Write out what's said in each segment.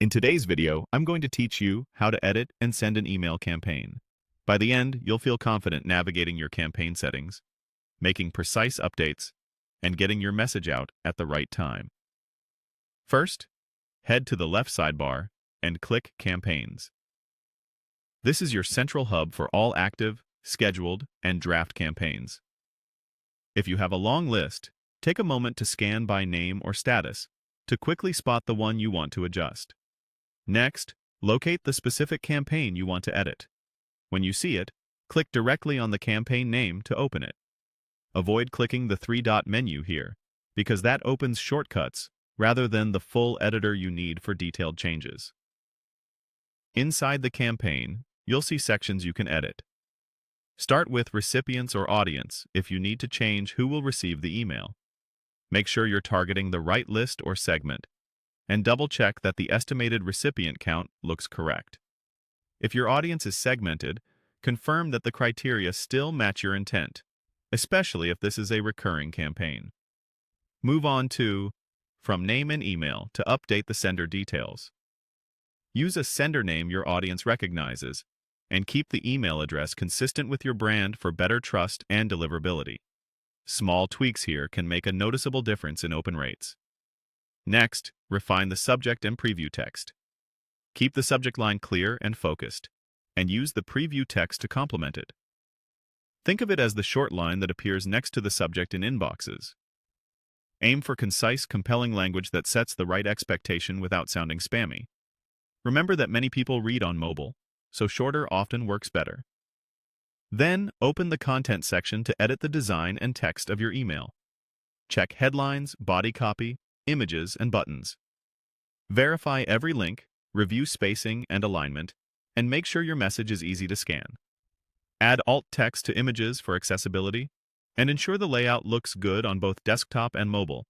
In today's video, I'm going to teach you how to edit and send an email campaign. By the end, you'll feel confident navigating your campaign settings, making precise updates, and getting your message out at the right time. First, head to the left sidebar and click Campaigns. This is your central hub for all active, scheduled, and draft campaigns. If you have a long list, take a moment to scan by name or status to quickly spot the one you want to adjust. Next, locate the specific campaign you want to edit. When you see it, click directly on the campaign name to open it. Avoid clicking the three-dot menu here, because that opens shortcuts rather than the full editor you need for detailed changes. Inside the campaign, you'll see sections you can edit. Start with Recipients or Audience if you need to change who will receive the email. Make sure you're targeting the right list or segment, and double-check that the estimated recipient count looks correct. If your audience is segmented, confirm that the criteria still match your intent, especially if this is a recurring campaign. Move on to From Name and Email to update the sender details. Use a sender name your audience recognizes, and keep the email address consistent with your brand for better trust and deliverability. Small tweaks here can make a noticeable difference in open rates. Next, refine the subject and preview text. Keep the subject line clear and focused, and use the preview text to complement it. Think of it as the short line that appears next to the subject in inboxes. Aim for concise, compelling language that sets the right expectation without sounding spammy. Remember that many people read on mobile, so shorter often works better. Then, open the content section to edit the design and text of your email. Check headlines, body copy, images, and buttons. Verify every link, review spacing and alignment, and make sure your message is easy to scan. Add alt text to images for accessibility, and ensure the layout looks good on both desktop and mobile.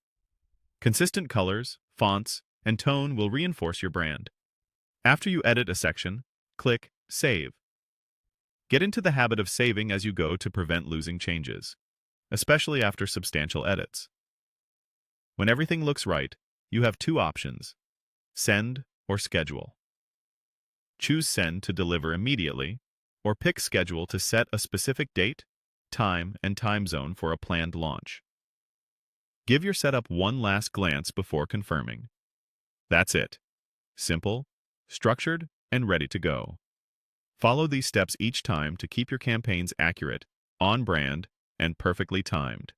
Consistent colors, fonts, and tone will reinforce your brand. After you edit a section, click Save. Get into the habit of saving as you go to prevent losing changes, especially after substantial edits. When everything looks right, you have two options: Send or Schedule. Choose Send to deliver immediately, or pick Schedule to set a specific date, time, and time zone for a planned launch. Give your setup one last glance before confirming. That's it. Simple, structured, and ready to go. Follow these steps each time to keep your campaigns accurate, on brand, and perfectly timed.